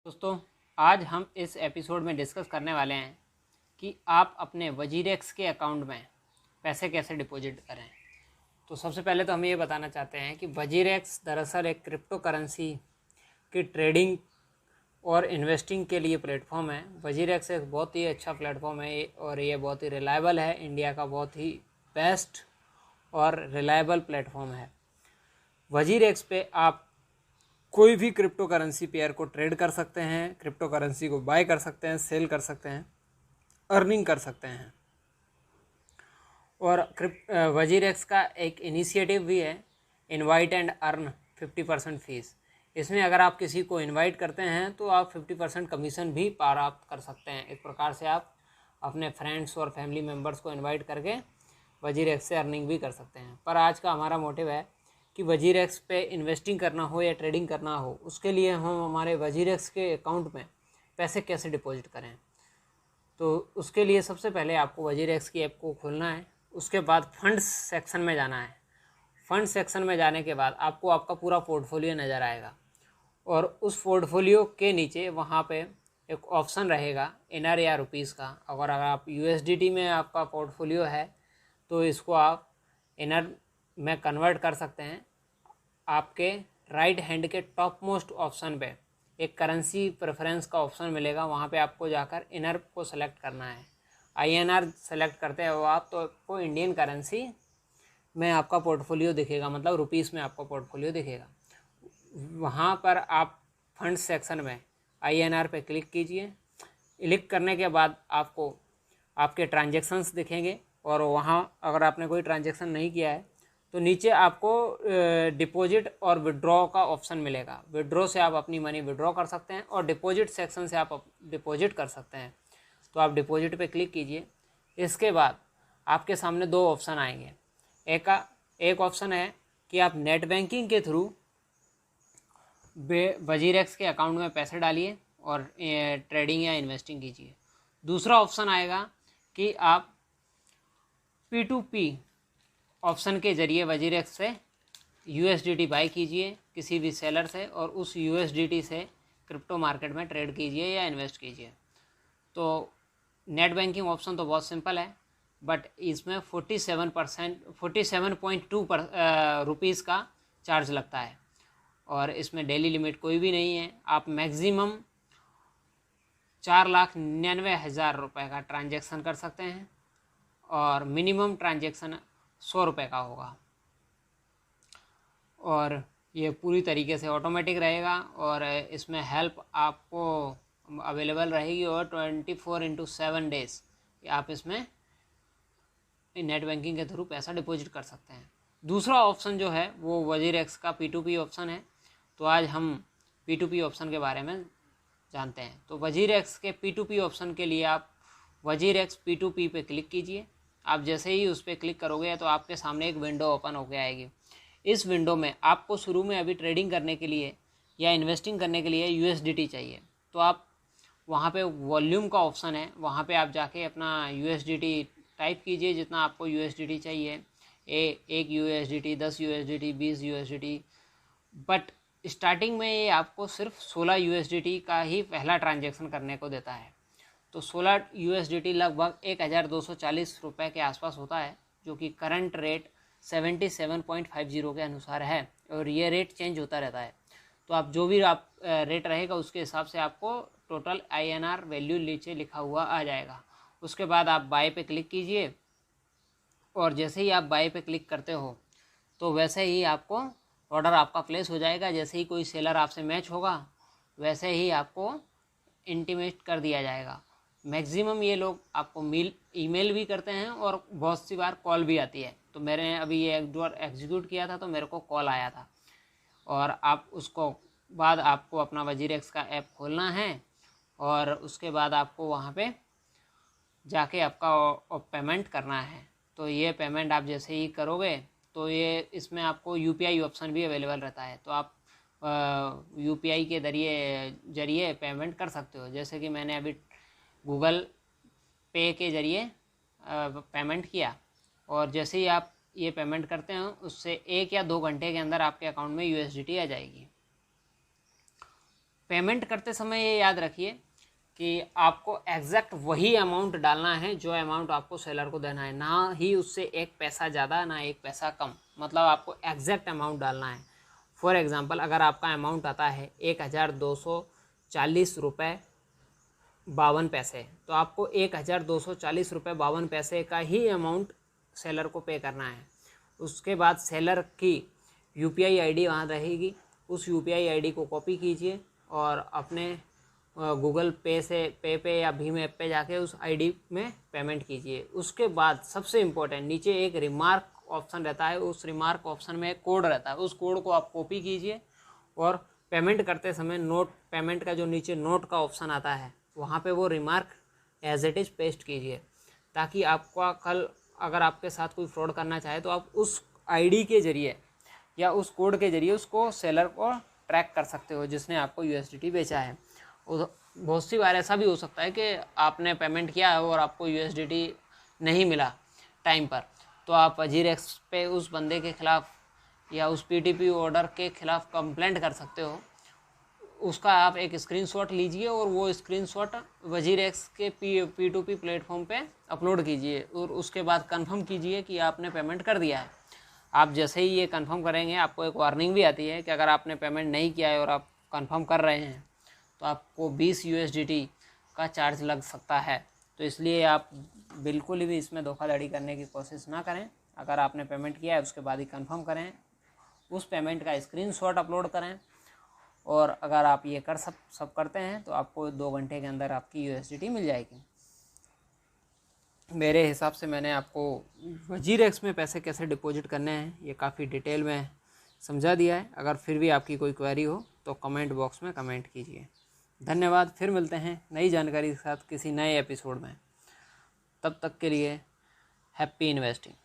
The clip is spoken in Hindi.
दोस्तों, आज हम इस एपिसोड में डिस्कस करने वाले हैं कि आप अपने वजीरेक्स के अकाउंट में पैसे कैसे डिपॉजिट करें। तो सबसे पहले तो हम ये बताना चाहते हैं कि वजीरेक्स दरअसल एक क्रिप्टो करेंसी की ट्रेडिंग और इन्वेस्टिंग के लिए प्लेटफॉर्म है। वजीरेक्स एक बहुत ही अच्छा प्लेटफॉर्म है और ये बहुत ही रिलायबल है। इंडिया का बहुत ही बेस्ट और रिलायबल प्लेटफॉर्म है। वजीरेक्स पे आप कोई भी क्रिप्टो करेंसी पेयर को ट्रेड कर सकते हैं, क्रिप्टो करेंसी को बाय कर सकते हैं, सेल कर सकते हैं, अर्निंग कर सकते हैं। और वजीरेक्स का एक इनिशिएटिव भी है, इनवाइट एंड अर्न 50% फीस। इसमें अगर आप किसी को इनवाइट करते हैं तो आप 50% कमीशन भी प्राप्त कर सकते हैं। इस प्रकार से आप अपने फ्रेंड्स और फैमिली मेम्बर्स को इनवाइट करके वजीरेक्स से अर्निंग भी कर सकते हैं। पर आज का हमारा मोटिव है कि वजीरेक्स पे इन्वेस्टिंग करना हो या ट्रेडिंग करना हो, उसके लिए हम हमारे वजीरेक्स के अकाउंट में पैसे कैसे डिपॉजिट करें। तो उसके लिए सबसे पहले आपको वजीरेक्स की ऐप को खोलना है। उसके बाद फंड्स सेक्शन में जाना है। फंड सेक्शन में जाने के बाद आपको आपका पूरा पोर्टफोलियो नज़र आएगा और उस पोर्टफोलियो के नीचे वहाँ पे एक ऑप्शन रहेगा इनर या रुपीज़ का। अगर आप USDT में आपका पोर्टफोलियो है तो इसको आप इनर में कन्वर्ट कर सकते हैं। आपके राइट हैंड के टॉप मोस्ट ऑप्शन पे एक करेंसी प्रेफरेंस का ऑप्शन मिलेगा। वहाँ पे आपको जाकर इनर को सेलेक्ट करना है। INR सेलेक्ट करते हो आप तो आपको इंडियन करेंसी में आपका पोर्टफोलियो दिखेगा, मतलब रुपीज़ में आपका पोर्टफोलियो दिखेगा। वहाँ पर आप फंड सेक्शन में INR पे क्लिक कीजिए। क्लिक करने के बाद आपको आपके ट्रांजेक्शन्स दिखेंगे और वहाँ अगर आपने कोई ट्रांजेक्शन नहीं किया है तो नीचे आपको डिपॉजिट और विड्रॉ का ऑप्शन मिलेगा। विड्रॉ से आप अपनी मनी विड्रॉ कर सकते हैं और डिपॉजिट सेक्शन से आप डिपॉजिट कर सकते हैं। तो आप डिपॉजिट पे क्लिक कीजिए। इसके बाद आपके सामने दो ऑप्शन आएंगे। एक ऑप्शन है कि आप नेट बैंकिंग के थ्रू वजीरेक्स के अकाउंट में पैसे डालिए और ट्रेडिंग या इन्वेस्टिंग कीजिए। दूसरा ऑप्शन आएगा कि आप P2P ऑप्शन के ज़रिए वजीरेक्स से USDT बाई कीजिए किसी भी सेलर से और उस USDT से क्रिप्टो मार्केट में ट्रेड कीजिए या इन्वेस्ट कीजिए। तो नेट बैंकिंग ऑप्शन तो बहुत सिंपल है, बट इसमें 47.2 रुपीज़ का चार्ज लगता है और इसमें डेली लिमिट कोई भी नहीं है। आप मैक्सिमम 4,99,000 रुपये का ट्रांजैक्शन कर सकते हैं और मिनिमम ट्रांजैक्शन 100 रुपये का होगा और ये पूरी तरीके से ऑटोमेटिक रहेगा और इसमें हेल्प आपको अवेलेबल रहेगी और 24/7 डेज आप इसमें नेट बैंकिंग के थ्रू पैसा डिपॉजिट कर सकते हैं। दूसरा ऑप्शन जो है वो वजीरेक्स का P2P ऑप्शन है। तो आज हम P2P ऑप्शन के बारे में जानते हैं। तो वजीरेक्स के P2P ऑप्शन के लिए आप वजीरेक्स P2P पे क्लिक कीजिए। आप जैसे ही उस पर क्लिक करोगे तो आपके सामने एक विंडो ओपन होकर आएगी। इस विंडो में आपको शुरू में अभी ट्रेडिंग करने के लिए या इन्वेस्टिंग करने के लिए USDT चाहिए। तो आप वहाँ पे वॉल्यूम का ऑप्शन है, वहाँ पे आप जाके अपना USDT टाइप कीजिए जितना आपको USDT चाहिए। 1 USDT, 10 USDT, 20 USDT। But starting में ये आपको सिर्फ 16 USDT का ही पहला ट्रांजेक्शन करने को देता है। तो 16 USDT लगभग 1,240 रुपये के आसपास होता है, जो कि करंट रेट 77.50 के अनुसार है और ये रेट चेंज होता रहता है। तो आप जो भी आप रेट रहेगा उसके हिसाब से आपको टोटल INR वैल्यू नीचे लिखा हुआ आ जाएगा। उसके बाद आप बाय पे क्लिक कीजिए और जैसे ही आप बाय पे क्लिक करते हो तो वैसे ही आपको ऑर्डर आपका प्लेस हो जाएगा। जैसे ही कोई सेलर आपसे मैच होगा वैसे ही आपको इंटीमेट कर दिया जाएगा। मैक्सिमम ये लोग आपको ईमेल भी करते हैं और बहुत सी बार कॉल भी आती है। तो मैंने अभी ये एक बार एग्जीक्यूट किया था तो मेरे को कॉल आया था। और आप उसको बाद आपको अपना वजीरेक्स का ऐप खोलना है और उसके बाद आपको वहाँ पे जाके आपका पेमेंट करना है। तो ये पेमेंट आप जैसे ही करोगे तो ये इसमें आपको UPI ऑप्शन भी अवेलेबल रहता है। तो आप UPI के जरिए पेमेंट कर सकते हो। जैसे कि मैंने अभी गूगल पे के ज़रिए पेमेंट किया और जैसे ही आप ये पेमेंट करते हैं उससे 1 या 2 घंटे के अंदर आपके अकाउंट में USDT आ जाएगी। पेमेंट करते समय ये याद रखिए कि आपको एग्जैक्ट वही अमाउंट डालना है जो अमाउंट आपको सेलर को देना है, ना ही उससे एक पैसा ज़्यादा ना एक पैसा कम, मतलब आपको एग्जैक्ट अमाउंट डालना है। फॉर एग्ज़ाम्पल अगर आपका अमाउंट आता है 1240 रुपये 52 पैसे, तो आपको 1240 रुपये 52 पैसे का ही अमाउंट सेलर को पे करना है। उसके बाद सेलर की UPI ID वहाँ रहेगी, उस UPI ID को कॉपी कीजिए और अपने गूगल पे से पे या भीम ऐप पे जाके उस ID में पेमेंट कीजिए। उसके बाद सबसे इम्पोर्टेंट नीचे एक रिमार्क ऑप्शन रहता है, उस रिमार्क ऑप्शन में एक कोड रहता है, उस कोड को आप कॉपी कीजिए और पेमेंट करते समय नोट पेमेंट का जो नीचे नोट का ऑप्शन आता है वहाँ पे वो remark as it is paste कीजिए, ताकि आपका कल अगर आपके साथ कोई फ्रॉड करना चाहे तो आप उस ID के ज़रिए या उस कोड के ज़रिए उसको सेलर को ट्रैक कर सकते हो जिसने आपको USDT बेचा है। बहुत सी बार ऐसा भी हो सकता है कि आपने पेमेंट किया है और आपको USDT नहीं मिला टाइम पर, तो आप वजीरेक्स पे उस बंदे के ख़िलाफ़ या उस PTP ऑर्डर के ख़िलाफ़ कंप्लेंट कर सकते हो। उसका आप एक स्क्रीनशॉट लीजिए और वो स्क्रीनशॉट वजीरेक्स के P2P प्लेटफॉर्म पे अपलोड कीजिए और उसके बाद कंफर्म कीजिए कि आपने पेमेंट कर दिया है। आप जैसे ही ये कंफर्म करेंगे आपको एक वार्निंग भी आती है कि अगर आपने पेमेंट नहीं किया है और आप कंफर्म कर रहे हैं तो आपको 20 USDT का चार्ज लग सकता है। तो इसलिए आप बिल्कुल भी इसमें धोखाधड़ी करने की कोशिश ना करें। अगर आपने पेमेंट किया है उसके बाद ही कंफर्म करें, उस पेमेंट का स्क्रीनशॉट अपलोड करें और अगर आप ये सब करते हैं तो आपको 2 घंटे के अंदर आपकी USDT मिल जाएगी। मेरे हिसाब से मैंने आपको वजीरेक्स में पैसे कैसे डिपॉजिट करने हैं ये काफ़ी डिटेल में समझा दिया है। अगर फिर भी आपकी कोई क्वेरी हो तो कमेंट बॉक्स में कमेंट कीजिए। धन्यवाद। फिर मिलते हैं नई जानकारी के साथ किसी नए एपिसोड में। तब तक के लिए हैप्पी इन्वेस्टिंग।